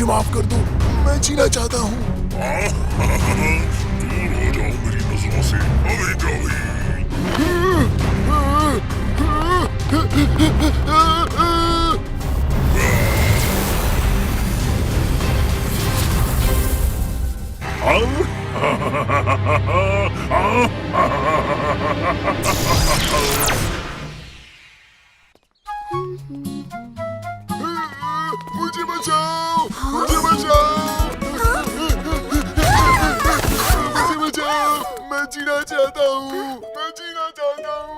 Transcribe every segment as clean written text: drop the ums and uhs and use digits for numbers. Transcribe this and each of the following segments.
मुझे माफ कर दो, मैं जीना चाहता हूँ। दूर हो जाओ मेरी नजरों से अभी कभी। मुझे बचाओ, मुझे बचाओ, मुझे बचाओ, मैं जीना चाहता हूँ, मैं जीना चाहता हूँ।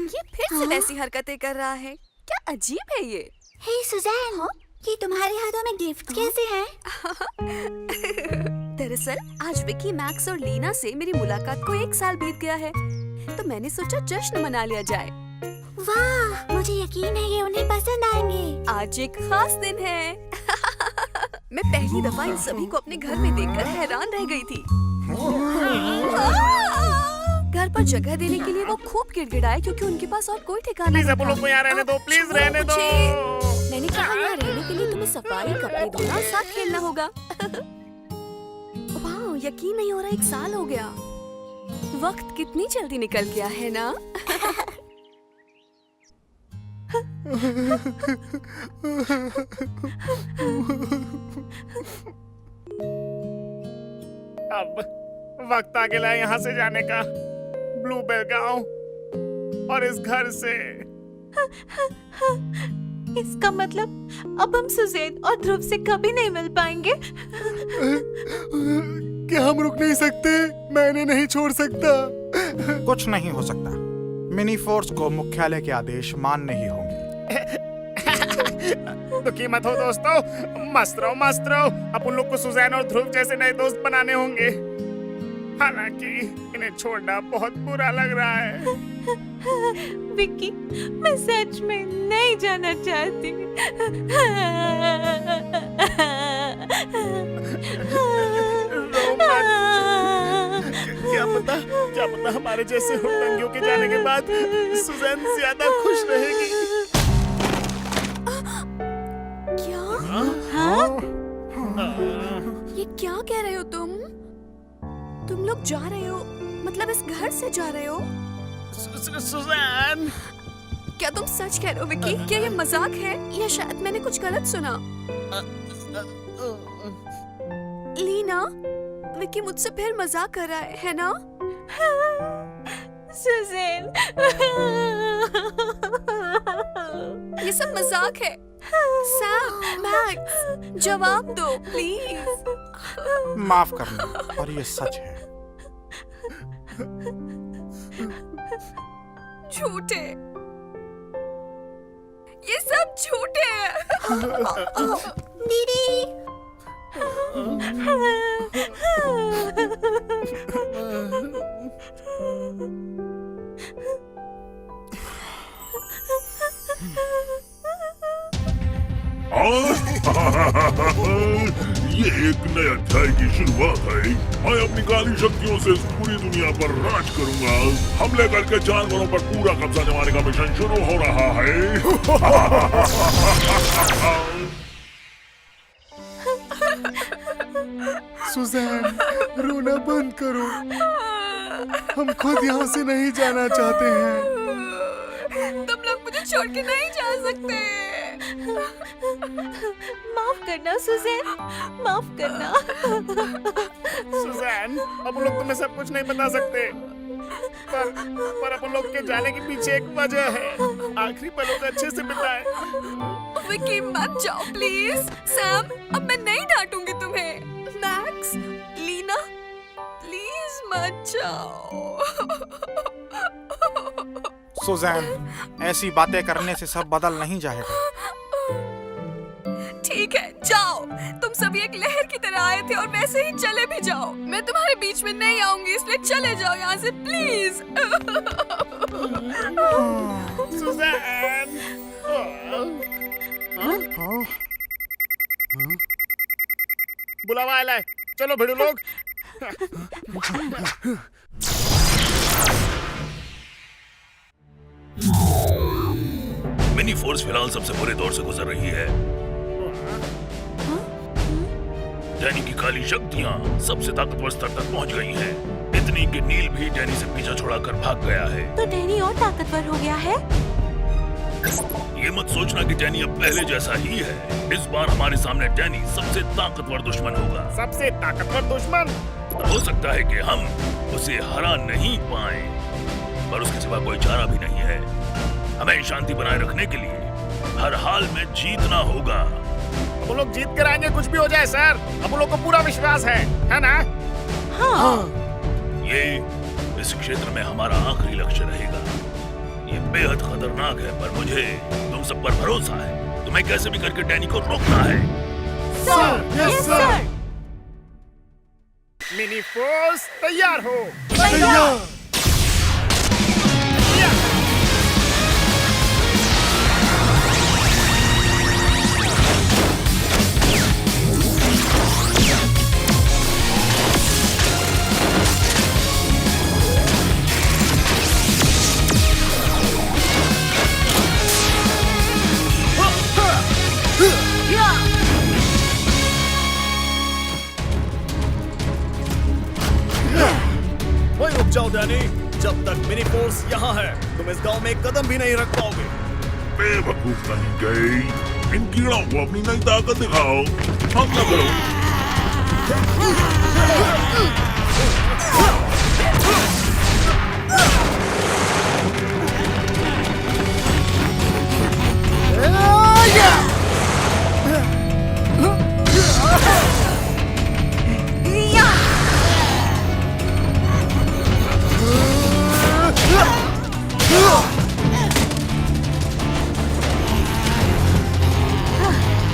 ये फिर से वैसी हरकतें कर रहा है। क्या अजीब है ये। हे सुजैन, ये तुम्हारे हाथों में गिफ्ट कैसे हैं? दरअसल आज विकी, मैक्स और लीना से मेरी मुलाकात को 1 साल बीत गया है, तो मैंने सोचा जश्न मना लिया जाए। वाह, मुझे यकीन है ये उन्हें पसंद आएंगे। आज एक खास दिन है। मैं पहली दफा इन सभी को अपने घर में देखकर हैरान रह गई थी। घर पर जगह देने के लिए वो खूब गिड़गिड़ाए क्योंकि उनके पास और कोई ठिकाना नहीं था। प्लीज आप लोग को यहाँ रहने दो, प्लीज रहने दो। मैंने कहा यहाँ रहने के लिए तुम्हें सफाई, कपड़े धोना और साथ खेलना होगा। वाह, यकीन नहीं हो रहा 1 साल हो गया। वक्त कितनी जल्दी निकल गया है ना। अब वक्त आ गया यहाँ से जाने का, ब्लूबेल गांव और इस घर से। इसका मतलब अब हम सुजैन और ध्रुव से कभी नहीं मिल पाएंगे। क्या हम रुक नहीं सकते? मैं इन्हें नहीं छोड़ सकता। कुछ नहीं हो सकता। मिनी फोर्स को मुख्यालय के आदेश मानने ही होंगे। दुखी मत हो दोस्तों, मस्त रहो मस्त रहो। अब उन लोग को सुजैन और ध्रुव जैसे नए दोस्त बनाने होंगे। हालांकि इन्हें छोड़ना बहुत बुरा लग रहा है। विक्की, मैं सच में नहीं जाना चाहती। क्या पता हमारे जैसे हुड़दंगियों के जाने के बाद सुजैन ज्यादा खुश रहेगी। क्या? हाँ? ये क्या कह रहे हो तुम? तुम लोग जा रहे हो? मतलब इस घर से जा रहे हो? सुजैन, क्या तुम सच कह रहे हो विक्की? क्या ये मजाक है या शायद मैंने कुछ गलत सुना? लीना, विक्की मुझसे फिर मजाक कर रहा है ना? सुजैन, ये सब मजाक है। सैम, मैक्स, जवाब दो प्लीज। माफ करना, और ये सच है। झूठे, ये सब झूठे हैं। दीदी, ये एक नए अध्याय की शुरुआत है। मैं अपनी काली शक्तियों से इस पूरी दुनिया पर राज करूंगा। हमले करके जानवरों पर पूरा कब्जा जमाने का मिशन शुरू हो रहा है। सुजैन, रोना बंद करो। हम खुद यहाँ से नहीं जाना चाहते हैं। तुम लोग मुझे छोड़ के नहीं जा सकते। माफ करना सुजैन, माफ करना। सुजैन, अब उन लोग तुम्हें सब कुछ नहीं बता सकते, पर अब उन लोग के जाने के पीछे एक वजह है। आखिरी पलों को अच्छे से बिताएं। विक्की मत जाओ प्लीज। सैम, अब मैं नहीं डांटूंगी तुम्हें। मैक्स, लीना, प्लीज मत जाओ। सुजैन, ऐसी बातें करने से सब बदल नहीं जाएगा। ठीक है, जाओ। तुम सभी एक लहर की तरह आए थे और वैसे ही चले भी जाओ। मैं तुम्हारे बीच में नहीं आऊंगी, इसलिए चले जाओ यहाँ से प्लीज। सुजैन, बुलावा आया है। चलो भिड़ो लोग। मिनी फोर्स फिलहाल सबसे बुरे दौर से गुजर रही है। डैनी की काली शक्तियाँ सबसे ताकतवर स्तर तक पहुँच गई हैं। इतनी कि नील भी डैनी से पीछा छुड़ाकर भाग गया है। तो डैनी और ताकतवर हो गया है? ये मत सोचना कि डैनी अब पहले जैसा ही है। इस बार हमारे सामने डैनी सबसे ताकतवर दुश्मन होगा। सबसे ताकतवर दुश्मन? हो सकता है कि हम उसे हरा नहीं पाए, पर उसके सिवा कोई चारा भी नहीं है। हमें शांति बनाए रखने के लिए हर हाल में जीतना होगा। वो लोग जीत कर आएंगे, कुछ भी हो जाए सर। अब लोग को पूरा विश्वास है ना? हाँ। ये इस क्षेत्र में हमारा आखिरी लक्ष्य रहेगा। ये बेहद खतरनाक है, पर मुझे तुम सब पर भरोसा है। तुम्हें कैसे भी करके डैनी को रोकना है। Sir, yes sir. Mini force तैयार हो। तैयार। वही रुक जाओ डैनी, जब तक मिनी फोर्स यहाँ है तुम इस गांव में एक कदम भी नहीं रख पाओगे। बेवकूफ कहीं गए। इन कीड़ों को अपनी नई ताकत दिखाओ। हमला करो।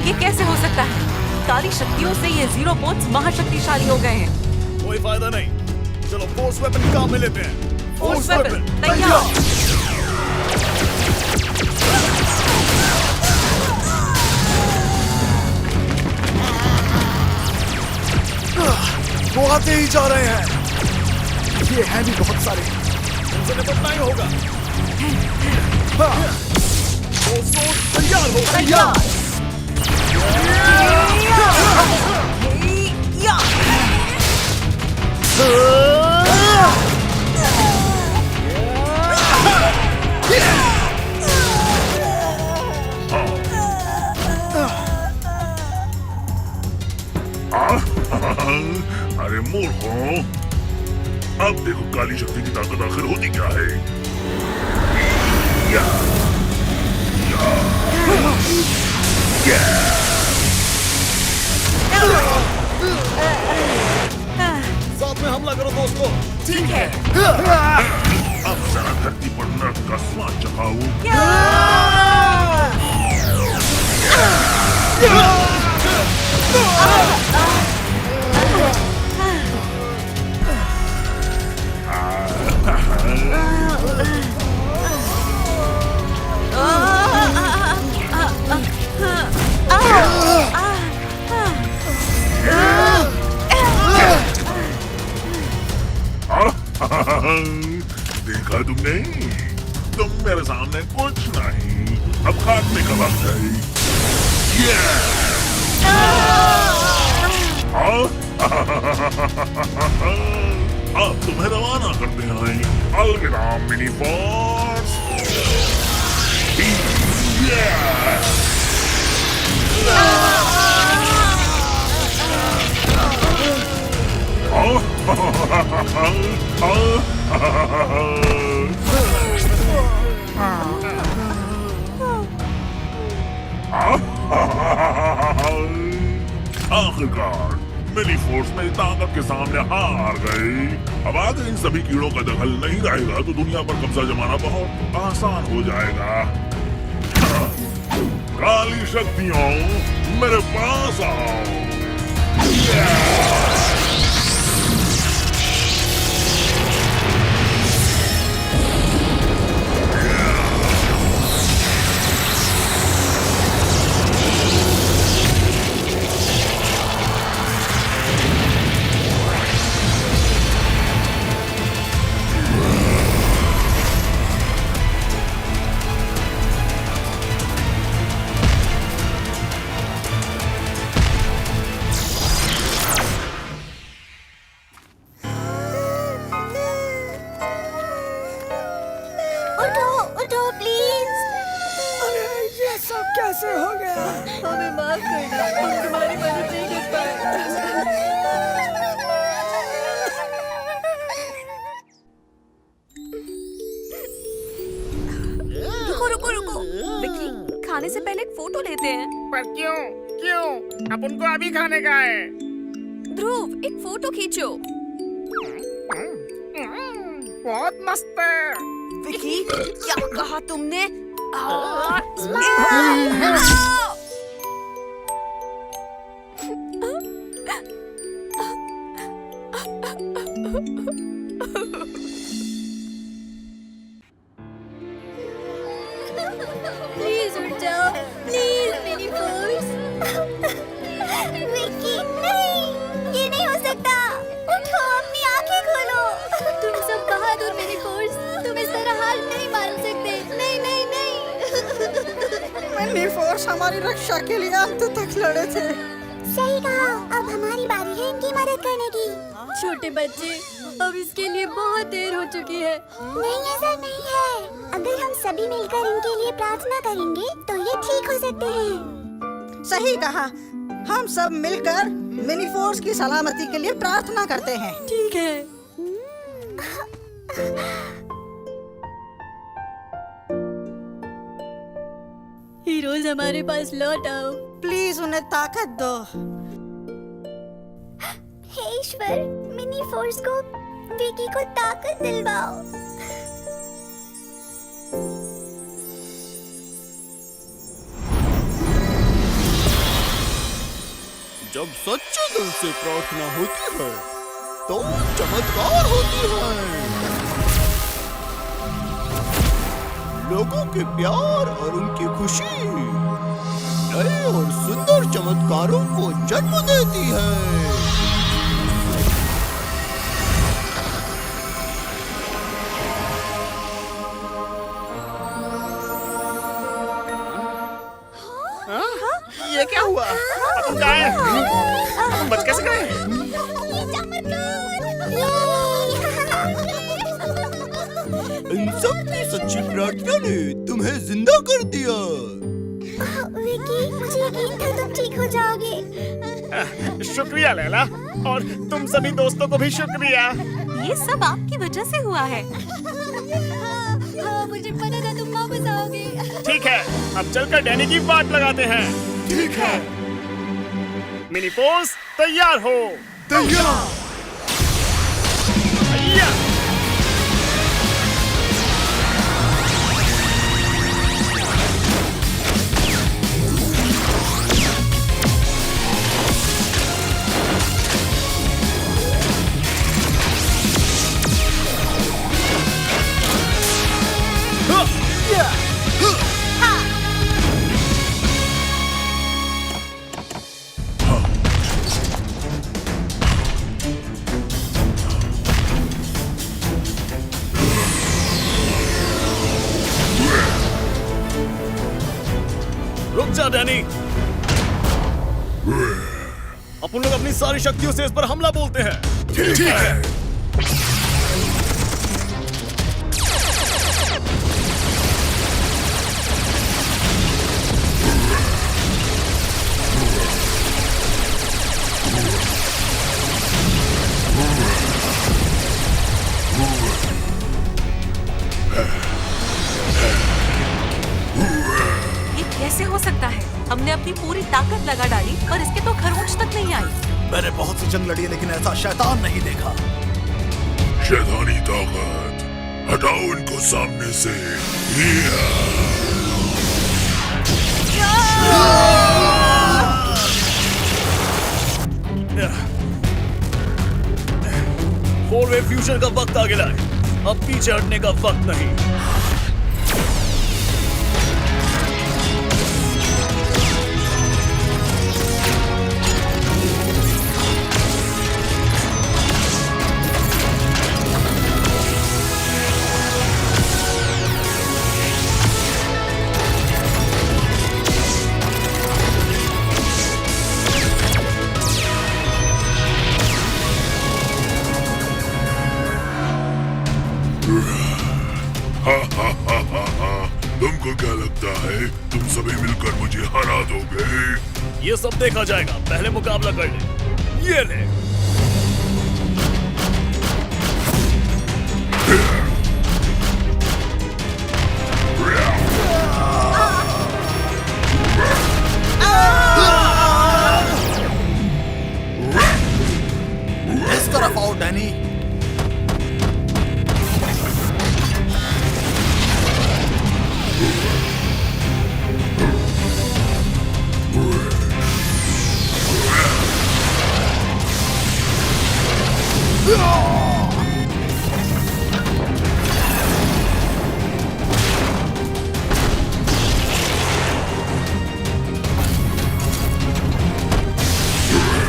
ये कैसे हो सकता है? काली शक्तियों से ये जीरो पोट्स महाशक्तिशाली हो गए हैं। कोई फायदा नहीं, चलो फोर्स वेपन काम में लेते हैं। फोर्स वेपन तैयार। वो आते ही जा रहे हैं। ये है भी बहुत सारे, इनसे निपटना ही होगा। तैयार हो। तैयार। अरे मूर्खों, अब देखो काली शक्ति की ताकत आखिर होती क्या है। या, या, साथ में हमला करो दोस्तों। ठीक है। अब जरा धरती पर नर्क का स्वाद चखाओ। देखा तुमने? तुम मेरे सामने कुछ नहीं। अब काटने का वक्त है। अब तुम्हें रवाना करते हैं। अलविदा मिनी फोर्स। आखिरकार मिनी फोर्स में ताकत के सामने हार गए। अब आगे इन सभी कीड़ों का दखल नहीं रहेगा तो दुनिया पर कब्जा जमाना बहुत आसान हो जाएगा। काली शक्तियों, मेरे पास आओ। उठो उठो प्लीज। ये सब कैसे हो गया? हमें माफ करना, हम तुम्हारी मदद नहीं कर पाए। रुको रुको रुको विक्की, खाने से पहले एक फोटो लेते हैं। पर क्यों क्यों अपन को अभी खाने का है? ध्रुव, एक फोटो खींचो। बहुत मस्त है। विक्की, क्या कहा तुमने? प्लीज उठ जाओ, प्लीज मेरी फोर्स। विक्की नहीं, ये नहीं हो सकता। उठो, अपनी आंखें खोलो। तुम सब बहादुर मेरी फोर्स, तुम इस तरह हार नहीं मान सकते। नहीं नहीं नहीं। मिनी फोर्स हमारी रक्षा के लिए अंत तक लड़े थे। सही कहा, अब हमारी बारी है इनकी मदद करने की। छोटे बच्चे, अब इसके लिए बहुत देर हो चुकी है। नहीं, ऐसा नहीं है। अगर हम सभी मिलकर इनके लिए प्रार्थना करेंगे तो ये ठीक हो सकते हैं। सही कहा, हम सब मिलकर मिनी फोर्स की सलामती के लिए प्रार्थना करते हैं। ठीक है। हीरोज हमारे पास लौट आओ। प्लीज उन्हें ताकत दो। हे ईश्वर, मिनी फोर्स को, विकी को ताकत दिलवाओ। जब सच्चे दिल से प्रार्थना होती है तो चमत्कार होती है। लोगों के प्यार और उनकी खुशी नए और सुंदर चमत्कारों को जन्म देती है। ये क्या हुआ? अपन कहाँ हैं? अपन बच कैसे गए? ये चमत्कार! इन सब की सच्ची प्रार्थना ने तुम्हें जिंदा कर दिया। विकी, मुझे यकीन था तुम ठीक हो जाओगे। शुक्रिया लैला, और तुम सभी दोस्तों को भी शुक्रिया। ये सब आपकी वजह से हुआ है। हाँ, मुझे पता था तुम वापस आओगे। ठीक है, अब चलकर डैनी की बात लगाते हैं। ठीक है। मिनी फोर्स तैयार हो। तैयार। भैया। रुक जा डैनी। अपन लोग अपनी सारी शक्तियों से इस पर हमला बोलते हैं। ठीक है। कैसे हो सकता है? हमने अपनी पूरी ताकत लगा डाली पर इसके तो खरोंच तक नहीं आई। मैंने बहुत सी जंग लड़ी लेकिन ऐसा शैतान नहीं देखा। शैतानी ताकत हटाओ इनको सामने से। फोर वे फ्यूजन का वक्त आ गया है, अब पीछे हटने का वक्त नहीं। तुमको क्या लगता है तुम सभी मिलकर मुझे हरा दोगे? ये सब देखा जाएगा, पहले मुकाबला कर ले। ये ले। इस तरफ आओ डैनी।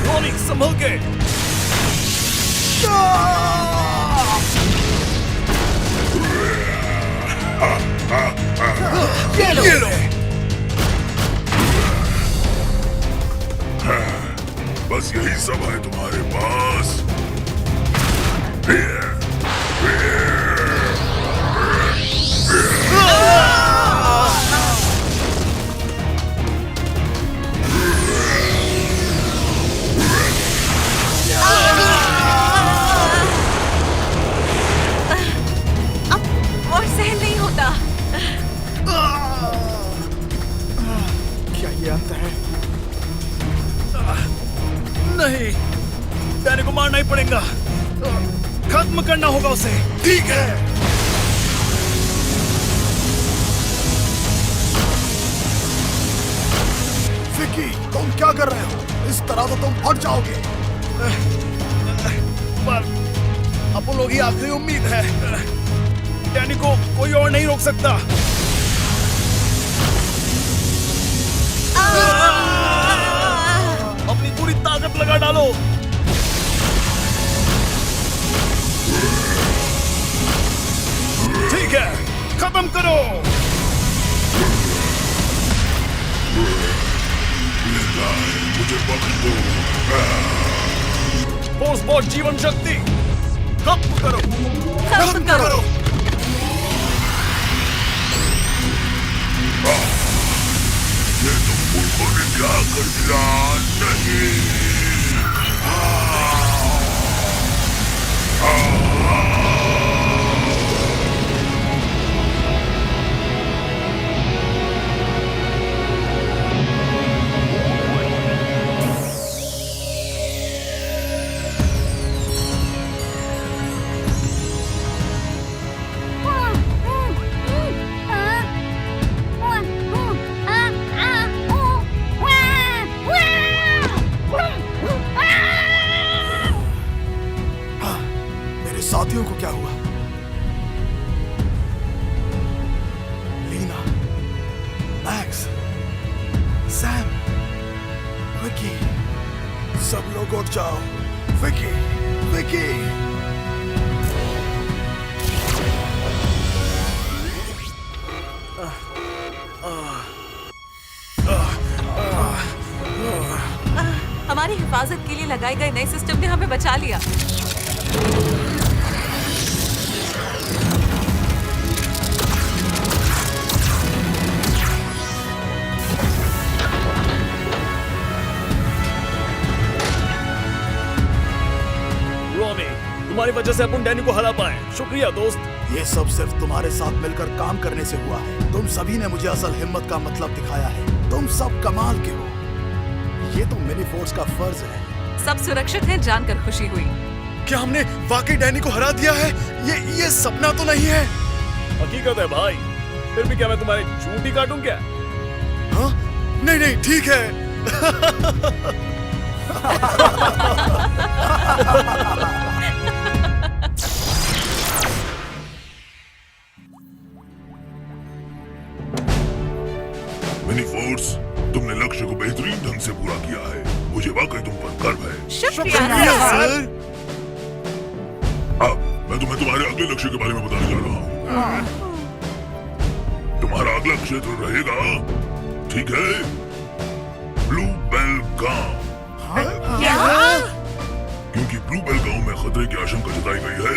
रोनी संभल के। ये लो। बस यही सब है तुम्हारे पास? और सहन नहीं होता। क्या ये अंत है? नहीं, डैनी को मारना ही पड़ेगा। खत्म करना होगा उसे। ठीक है। विकी, तुम क्या कर रहे हो? इस तरह तो तुम फट जाओगे। पर अपन लोग ही आखिरी उम्मीद है। डैनी को कोई और नहीं रोक सकता। अपनी पूरी ताकत लगा डालो। ठीक है, खत्म करो। मुझे बख्श दो। फोर्स बॉट जीवन शक्ति खत्म करो। खत्म करो। ये तुम मूर्खों ने क्या कर दिया? नहीं। मेरे साथियों को क्या हुआ? लीना, मैक्स, सैम, विकी, सब लोग उठ जाओ। विकी, विकी। हमारी हिफाजत के लिए लगाए गए नए सिस्टम ने हमें बचा लिया। रोनी, तुम्हारी वजह से अपन डैनी को हरा पाए। शुक्रिया दोस्त। ये सब सिर्फ तुम्हारे साथ मिलकर काम करने से हुआ है। तुम सभी ने मुझे असल हिम्मत का मतलब दिखाया है। तुम सब कमाल के हो। ये तो मिनी फोर्स का फर्ज है। सब सुरक्षित हैं, जानकर खुशी हुई। क्या हमने वाकई डैनी को हरा दिया है? ये सपना तो नहीं है। हकीकत है भाई। फिर भी क्या मैं तुम्हारी चूंटी काटूं क्या? हाँ? नहीं नहीं, ठीक है। मिनी फोर्स, तुमने लक्ष्य को बेहतरीन ढंग से पूरा किया है। मुझे वाकई तुम पर गर्व है। शुक्रिया सर। अब मैं तुम्हें तुम्हारे अगले लक्ष्य के बारे में बताने जा रहा हूँ। तुम्हारा अगला क्षेत्र रहेगा, ठीक है, ब्लू बेल गांव। क्या? क्योंकि ब्लू बेल गांव में खतरे की आशंका जताई गई है,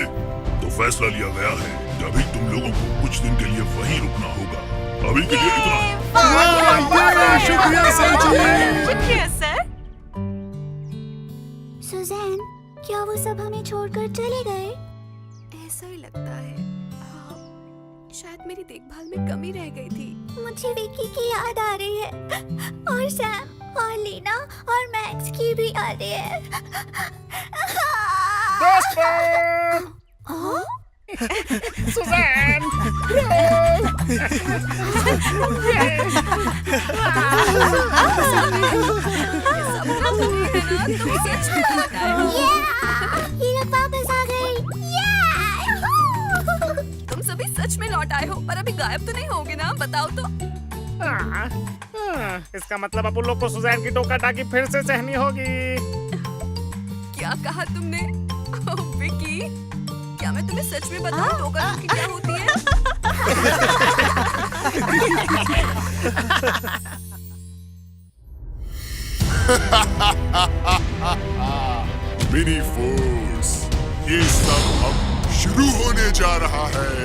तो फैसला लिया गया है कि अभी तुम लोग लोगों को कुछ दिन के लिए वहीं रुकना होगा। अभी के लिए इतना। शुक्रिया सर जी। शुक्रिया सर। सुजैन, क्या वो सब हमें छोड़कर चले गए? ऐसा ही लगता है। हाँ, शायद मेरी देखभाल में कमी रह गई थी। मुझे विकी की याद आ रही है और सैम और लीना और मैक्स की भी यादें हैं। दोस्तों, हाँ? सुजैन, ये लोग वापस आ गए। तुम सभी सच में लौट आए हो, पर अभी गायब तो नहीं होगे ना? बताओ तो। इसका मतलब अब उन लोग को सुजैन की टोका टाकी फिर से सहनी होगी। क्या कहा तुमने? ओह, विकी, क्या मैं तुम्हें सच में बताऊं टोका टाकी क्या होती है? मिनी फोर्स, ये सब अब शुरू होने जा रहा है।